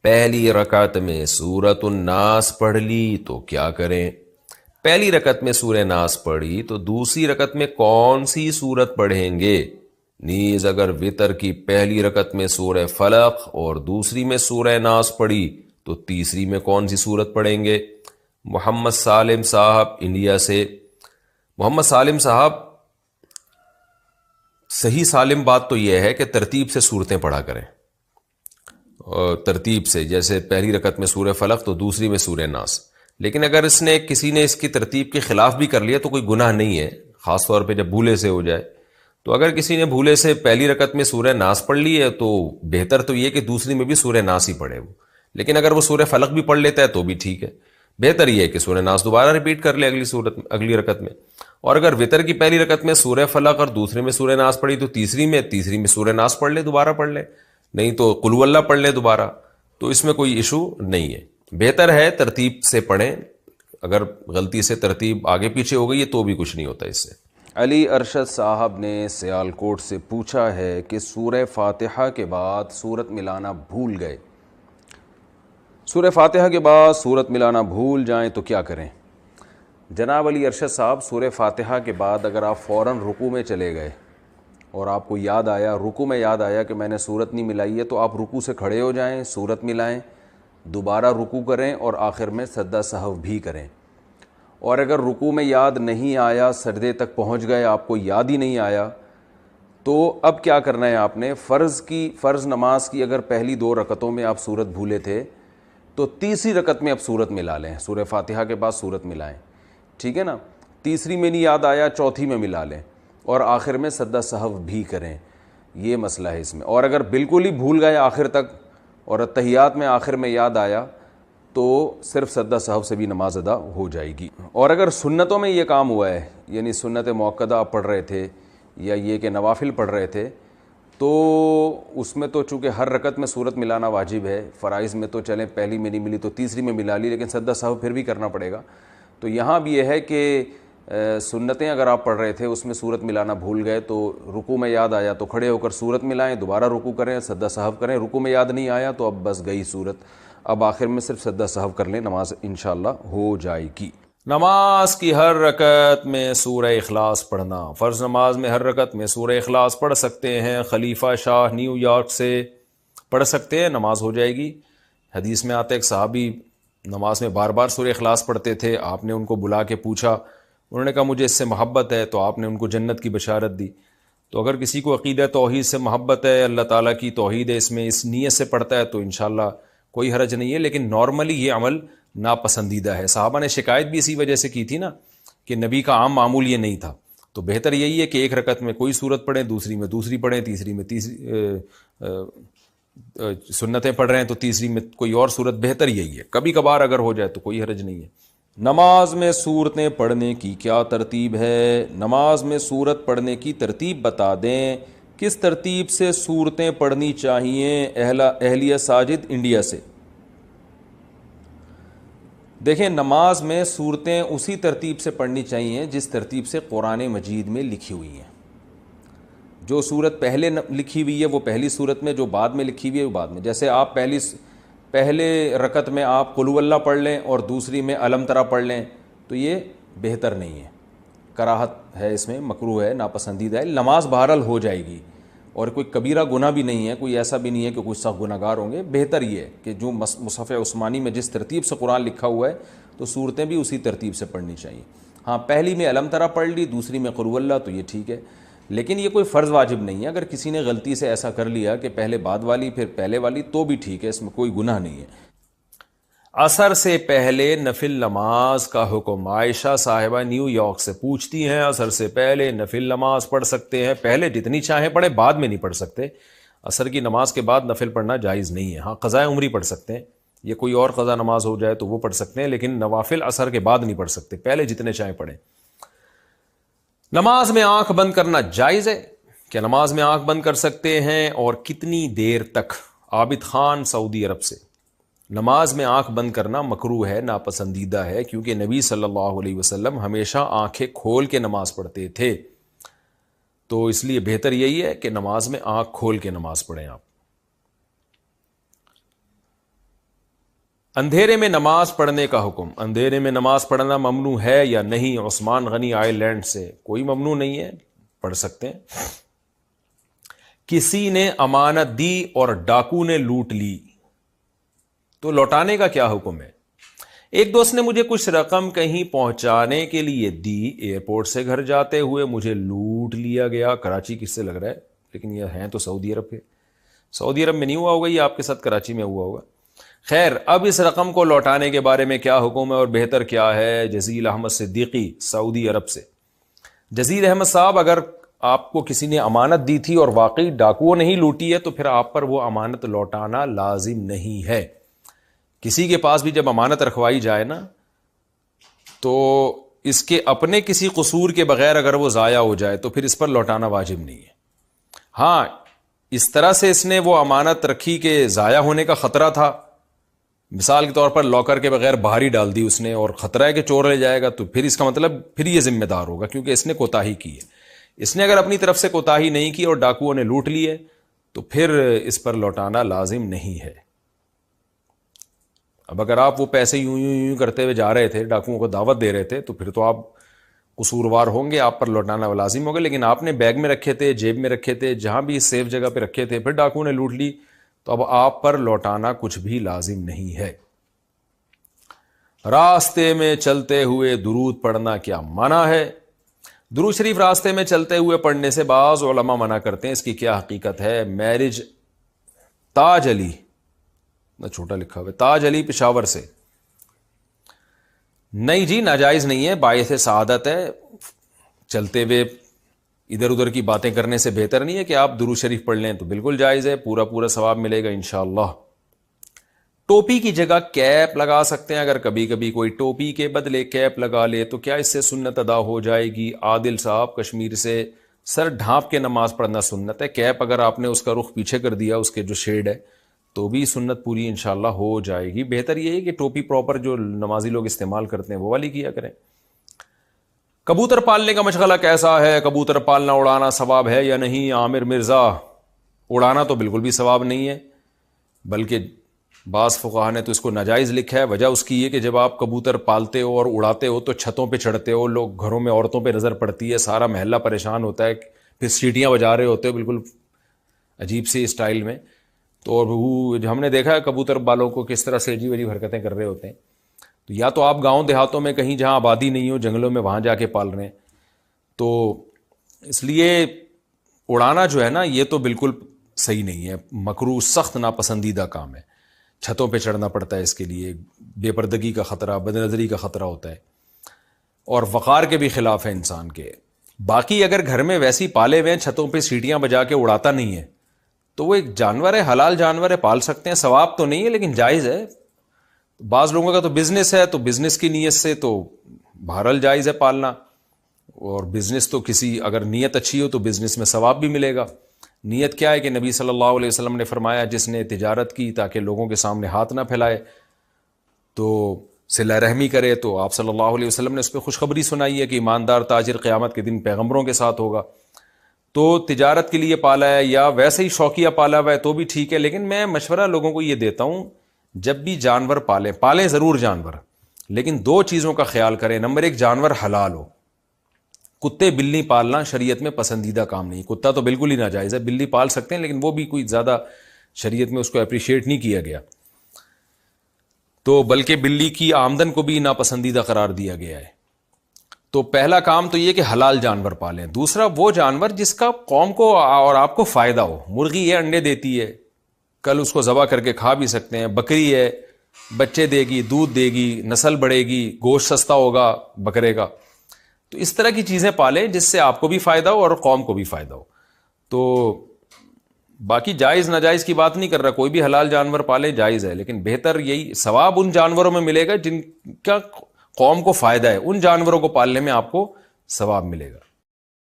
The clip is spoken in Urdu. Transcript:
پہلی رکعت میں سورۃ الناس پڑھ لی تو کیا کریں؟ پہلی رکعت میں سورہ ناس پڑھی تو دوسری رکعت میں کون سی سورت پڑھیں گے؟ نیز اگر وتر کی پہلی رکعت میں سورہ فلق اور دوسری میں سورہ ناس پڑھی تو تیسری میں کون سی سورت پڑھیں گے؟ محمد سالم صاحب انڈیا سے۔ محمد سالم صاحب، صحیح سالم بات تو یہ ہے کہ ترتیب سے صورتیں پڑھا کریں، اور ترتیب سے، جیسے پہلی رکعت میں سورہ فلق تو دوسری میں سورہ ناس۔ لیکن اگر کسی نے اس کی ترتیب کے خلاف بھی کر لیا تو کوئی گناہ نہیں ہے، خاص طور پہ جب بھولے سے ہو جائے۔ تو اگر کسی نے بھولے سے پہلی رکعت میں سورہ ناس پڑھ لی ہے تو بہتر تو یہ کہ دوسری میں بھی سورہ ناس ہی پڑھے وہ، لیکن اگر وہ سورہ فلق بھی پڑھ لیتا ہے تو بھی ٹھیک ہے۔ بہتر یہ ہے کہ سورہ ناس دوبارہ ریپیٹ کر لے اگلی رکعت میں۔ اور اگر وتر کی پہلی رکعت میں سورہ فلق اور دوسرے میں سورہ ناس پڑھی تو تیسری میں سورہ ناس پڑھ لے، دوبارہ پڑھ لے، نہیں تو قل ہو اللہ پڑھ لے دوبارہ، تو اس میں کوئی ایشو نہیں ہے۔ بہتر ہے ترتیب سے پڑھیں، اگر غلطی سے ترتیب آگے پیچھے ہو گئی ہے تو بھی کچھ نہیں ہوتا اس سے۔ علی ارشد صاحب نے سیالکوٹ سے پوچھا ہے کہ سورہ فاتحہ کے بعد سورت ملانا بھول گئے، سورہ فاتحہ کے بعد سورت ملانا بھول جائیں تو کیا کریں؟ جناب علی ارشد صاحب، سورہ فاتحہ کے بعد اگر آپ فوراً رکوع میں چلے گئے اور آپ کو یاد آیا، رکوع میں یاد آیا کہ میں نے سورت نہیں ملائی ہے، تو آپ رکوع سے کھڑے ہو جائیں، سورت ملائیں، دوبارہ رکوع کریں اور آخر میں سجدہ سہو بھی کریں۔ اور اگر رکوع میں یاد نہیں آیا، سجدے تک پہنچ گئے، آپ کو یاد ہی نہیں آیا، تو اب کیا کرنا ہے آپ نے؟ فرض نماز کی اگر پہلی 2 رکعتوں میں آپ سورت بھولے تھے تو تیسری رکعت میں اب سورت ملا لیں، سورہ فاتحہ کے بعد سورت ملائیں، ٹھیک ہے نا؟ تیسری میں نہیں یاد آیا، چوتھی میں ملا لیں اور آخر میں سجدہ سہو بھی کریں، یہ مسئلہ ہے اس میں۔ اور اگر بالکل ہی بھول گئے آخر تک اور اتحیات میں آخر میں یاد آیا تو صرف سجدہ سہو سے بھی نماز ادا ہو جائے گی۔ اور اگر سنتوں میں یہ کام ہوا ہے، یعنی سنت مؤکدہ آپ پڑھ رہے تھے یا یہ کہ نوافل پڑھ رہے تھے، تو اس میں تو چونکہ ہر رکعت میں سورت ملانا واجب ہے، فرائض میں تو چلیں پہلی میں نہیں ملی تو تیسری میں ملا لی، لیکن سجدہ سہو پھر بھی کرنا پڑے گا۔ تو یہاں بھی یہ ہے کہ سنتیں اگر آپ پڑھ رہے تھے اس میں سورت ملانا بھول گئے تو رکوع میں یاد آیا تو کھڑے ہو کر سورت ملائیں، دوبارہ رکوع کریں، سجدہ سہو کریں۔ رکوع میں یاد نہیں آیا تو اب بس گئی سورت، اب آخر میں صرف سجدہ سہو کر لیں، نماز انشاءاللہ ہو جائے گی۔ نماز کی ہر رکعت میں سورہ اخلاص پڑھنا، فرض نماز میں ہر رکعت میں سورہ اخلاص پڑھ سکتے ہیں، خلیفہ شاہ نیو یارک سے پڑھ سکتے ہیں، نماز ہو جائے گی۔ حدیث میں آتا ہے ایک صحابی نماز میں بار بار سورہ اخلاص پڑھتے تھے، آپ نے ان کو بلا کے پوچھا، انہوں نے کہا مجھے اس سے محبت ہے، تو آپ نے ان کو جنت کی بشارت دی۔ تو اگر کسی کو عقیدہ توحید سے محبت ہے، اللہ تعالیٰ کی توحید ہے، اس میں اس نیت سے پڑھتا ہے تو انشاءاللہ کوئی حرج نہیں ہے، لیکن نارملی یہ عمل ناپسندیدہ ہے۔ صحابہ نے شکایت بھی اسی وجہ سے کی تھی نا کہ نبی کا عام معمول یہ نہیں تھا، تو بہتر یہی ہے کہ ایک رکعت میں کوئی سورت پڑھیں، دوسری میں دوسری پڑھیں، تیسری میں سنتیں پڑھ رہے ہیں تو تیسری میں کوئی اور سورت، بہتر یہی ہے۔ کبھی کبھار اگر ہو جائے تو کوئی حرج نہیں ہے۔ نماز میں سورتیں پڑھنے کی کیا ترتیب ہے؟ نماز میں سورت پڑھنے کی ترتیب بتا دیں، کس ترتیب سے سورتیں پڑھنی چاہیے؟ اہلیہ ساجد انڈیا سے۔ دیکھیں، نماز میں صورتیں اسی ترتیب سے پڑھنی چاہیے جس ترتیب سے قرآن مجید میں لکھی ہوئی ہیں۔ جو صورت پہلے لکھی ہوئی ہے وہ پہلی صورت میں، جو بعد میں لکھی ہوئی ہے وہ بعد میں۔ جیسے آپ پہلے رکعت میں آپ قل ہو اللہ پڑھ لیں اور دوسری میں الم تری پڑھ لیں تو یہ بہتر نہیں ہے، کراہت ہے، اس میں مکروہ ہے، ناپسندیدہ ہے۔ نماز بہرحال ہو جائے گی اور کوئی کبیرہ گناہ بھی نہیں ہے، کوئی ایسا بھی نہیں ہے کہ کوئی سخت گناہ گار ہوں گے۔ بہتر یہ ہے کہ جو مصحف عثمانی میں جس ترتیب سے قرآن لکھا ہوا ہے تو صورتیں بھی اسی ترتیب سے پڑھنی چاہیے۔ ہاں، پہلی میں الم تری پڑھ لی، دوسری میں قل ہو اللہ، تو یہ ٹھیک ہے، لیکن یہ کوئی فرض واجب نہیں ہے۔ اگر کسی نے غلطی سے ایسا کر لیا کہ پہلے بعد والی پھر پہلے والی تو بھی ٹھیک ہے، اس میں کوئی گناہ نہیں ہے۔ عصر سے پہلے نفل نماز کا حکم، عائشہ صاحبہ نیو یارک سے پوچھتی ہیں، عصر سے پہلے نفل نماز پڑھ سکتے ہیں؟ پہلے جتنی چاہیں پڑھیں، بعد میں نہیں پڑھ سکتے۔ عصر کی نماز کے بعد نفل پڑھنا جائز نہیں ہے۔ ہاں، قضاء عمری پڑھ سکتے ہیں، یہ کوئی اور قضا نماز ہو جائے تو وہ پڑھ سکتے ہیں، لیکن نوافل عصر کے بعد نہیں پڑھ سکتے، پہلے جتنے چاہیں پڑھیں۔ نماز میں آنکھ بند کرنا جائز ہے؟ کیا نماز میں آنکھ بند کر سکتے ہیں اور کتنی دیر تک؟ عابد خان سعودی عرب سے۔ نماز میں آنکھ بند کرنا مکروہ ہے، ناپسندیدہ ہے، کیونکہ نبی صلی اللہ علیہ وسلم ہمیشہ آنکھیں کھول کے نماز پڑھتے تھے، تو اس لیے بہتر یہی ہے کہ نماز میں آنکھ کھول کے نماز پڑھیں آپ۔ اندھیرے میں نماز پڑھنے کا حکم، اندھیرے میں نماز پڑھنا ممنوع ہے یا نہیں؟ عثمان غنی آئی لینڈ سے۔ کوئی ممنوع نہیں ہے، پڑھ سکتے ہیں۔ کسی نے امانت دی اور ڈاکو نے لوٹ لی تو لوٹانے کا کیا حکم ہے؟ ایک دوست نے مجھے کچھ رقم کہیں پہنچانے کے لیے دی، ایئرپورٹ سے گھر جاتے ہوئے مجھے لوٹ لیا گیا۔ کراچی کس سے لگ رہا ہے، لیکن یہ ہیں تو سعودی عرب کے۔ سعودی عرب میں نہیں ہوا ہوگا، یہ آپ کے ساتھ کراچی میں ہوا ہوگا۔ خیر، اب اس رقم کو لوٹانے کے بارے میں کیا حکم ہے اور بہتر کیا ہے؟ جزیل احمد صدیقی، سعودی عرب سے۔ جزیل احمد صاحب، اگر آپ کو کسی نے امانت دی تھی اور واقعی ڈاکوؤں نے ہی لوٹی ہے تو پھر آپ پر وہ امانت لوٹانا لازم نہیں ہے۔ کسی کے پاس بھی جب امانت رکھوائی جائے نا تو اس کے اپنے کسی قصور کے بغیر اگر وہ ضائع ہو جائے تو پھر اس پر لوٹانا واجب نہیں ہے۔ ہاں، اس طرح سے اس نے وہ امانت رکھی کہ ضائع ہونے کا خطرہ تھا، مثال کے طور پر لاکر کے بغیر باہر ہی ڈال دی اس نے اور خطرہ ہے کہ چور لے جائے گا، تو پھر اس کا مطلب پھر یہ ذمہ دار ہوگا کیونکہ اس نے کوتاہی کی ہے۔ اس نے اگر اپنی طرف سے کوتاہی نہیں کی اور ڈاکوؤں نے لوٹ لیے تو پھر اس پر لوٹانا لازم نہیں ہے۔ اب اگر آپ وہ پیسے یوں کرتے ہوئے جا رہے تھے، ڈاکوؤں کو دعوت دے رہے تھے، تو پھر تو آپ قصوروار ہوں گے، آپ پر لوٹانا لازم ہوگا۔ لیکن آپ نے بیگ میں رکھے تھے، جیب میں رکھے تھے، جہاں بھی سیف جگہ پہ رکھے تھے، پھر ڈاکوؤں نے لوٹ لی تو اب آپ پر لوٹانا کچھ بھی لازم نہیں ہے۔ راستے میں چلتے ہوئے درود پڑھنا کیا منع ہے؟ درود شریف راستے میں چلتے ہوئے پڑھنے سے بعض علماء منع کرتے ہیں، اس کی کیا حقیقت ہے؟ میرج تاج علی، چھوٹا لکھا ہوا ہے، تاج علی پشاور سے۔ نہیں جی، ناجائز نہیں ہے، باعث سعادت ہے۔ چلتے ہوئے ادھر ادھر کی باتیں کرنے سے بہتر نہیں ہے کہ آپ درود شریف پڑھ لیں، تو بالکل جائز ہے، پورا ثواب ملے گا انشاءاللہ۔ ٹوپی کی جگہ کیپ لگا سکتے ہیں، اگر کبھی کبھی کوئی ٹوپی کے بدلے کیپ لگا لے تو کیا اس سے سنت ادا ہو جائے گی؟ عادل صاحب کشمیر سے۔ سر ڈھانپ کے نماز پڑھنا سنت ہے، کیپ اگر آپ نے اس کا رخ پیچھے کر دیا، اس کے جو شیڈ ہے، تو بھی سنت پوری انشاءاللہ ہو جائے گی۔ بہتر یہ ہے کہ ٹوپی پراپر جو نمازی لوگ استعمال کرتے ہیں وہ والی کیا کریں۔ کبوتر پالنے کا مشغلہ کیسا ہے؟ کبوتر پالنا اڑانا ثواب ہے یا نہیں؟ عامر مرزا، اڑانا تو بالکل بھی ثواب نہیں ہے، بلکہ بعض فقہا نے تو اس کو ناجائز لکھا ہے۔ وجہ اس کی یہ کہ جب آپ کبوتر پالتے ہو اور اڑاتے ہو تو چھتوں پہ چڑھتے ہو، لوگ گھروں میں عورتوں پہ نظر پڑتی ہے، سارا محلہ پریشان ہوتا ہے، پھر سیٹیاں بجا رہے ہوتے ہو بالکل عجیب سی اسٹائل میں، تو ہم نے دیکھا ہے کبوتر بالوں کو کس طرح سے عجیب حرکتیں کر رہے ہوتے ہیں۔ تو یا تو آپ گاؤں دیہاتوں میں کہیں جہاں آبادی نہیں ہو، جنگلوں میں، وہاں جا کے پال رہے ہیں، تو اس لیے اڑانا جو ہے نا یہ تو بالکل صحیح نہیں ہے، مکروہ، سخت ناپسندیدہ کام ہے۔ چھتوں پہ چڑھنا پڑتا ہے، اس کے لیے بے پردگی کا خطرہ، بد نظری کا خطرہ ہوتا ہے، اور وقار کے بھی خلاف ہے انسان کے۔ باقی اگر گھر میں ویسی پالے ہوئے ہیں، چھتوں پہ سیٹیاں بجا کے اڑاتا نہیں ہے، تو وہ ایک جانور ہے، حلال جانور ہے، پال سکتے ہیں، ثواب تو نہیں ہے لیکن جائز ہے۔ بعض لوگوں کا تو بزنس ہے، تو بزنس کی نیت سے تو بہرحال جائز ہے پالنا، اور بزنس تو کسی اگر نیت اچھی ہو تو بزنس میں ثواب بھی ملے گا۔ نیت کیا ہے کہ نبی صلی اللہ علیہ وسلم نے فرمایا جس نے تجارت کی تاکہ لوگوں کے سامنے ہاتھ نہ پھیلائے تو صلہ رحمی کرے، تو آپ صلی اللہ علیہ وسلم نے اس پہ خوشخبری سنائی ہے کہ ایماندار تاجر قیامت کے دن پیغمبروں کے ساتھ ہوگا۔ تو تجارت کے لیے پالا ہے یا ویسے ہی شوقیہ پالا ہوا ہے تو بھی ٹھیک ہے، لیکن میں مشورہ لوگوں کو یہ دیتا ہوں جب بھی جانور پالیں ضرور جانور، لیکن دو چیزوں کا خیال کریں۔ نمبر ایک، جانور حلال ہو۔ کتے بلی پالنا شریعت میں پسندیدہ کام نہیں، کتا تو بالکل ہی ناجائز ہے، بلی پال سکتے ہیں لیکن وہ بھی کوئی زیادہ شریعت میں اس کو اپریشیٹ نہیں کیا گیا، تو بلکہ بلی کی آمدن کو بھی ناپسندیدہ قرار دیا گیا ہے۔ تو پہلا کام تو یہ کہ حلال جانور پالیں۔ دوسرا، وہ جانور جس کا قوم کو اور آپ کو فائدہ ہو۔ مرغی ہے، انڈے دیتی ہے، کل اس کو ذبح کر کے کھا بھی سکتے ہیں۔ بکری ہے، بچے دے گی، دودھ دے گی، نسل بڑھے گی، گوشت سستا ہوگا بکرے کا۔ تو اس طرح کی چیزیں پالیں جس سے آپ کو بھی فائدہ ہو اور قوم کو بھی فائدہ ہو۔ تو باقی جائز ناجائز کی بات نہیں کر رہا، کوئی بھی حلال جانور پالے جائز ہے، لیکن بہتر یہی ثواب ان جانوروں میں ملے گا جن کا قوم کو فائدہ ہے، ان جانوروں کو پالنے میں آپ کو ثواب ملے گا۔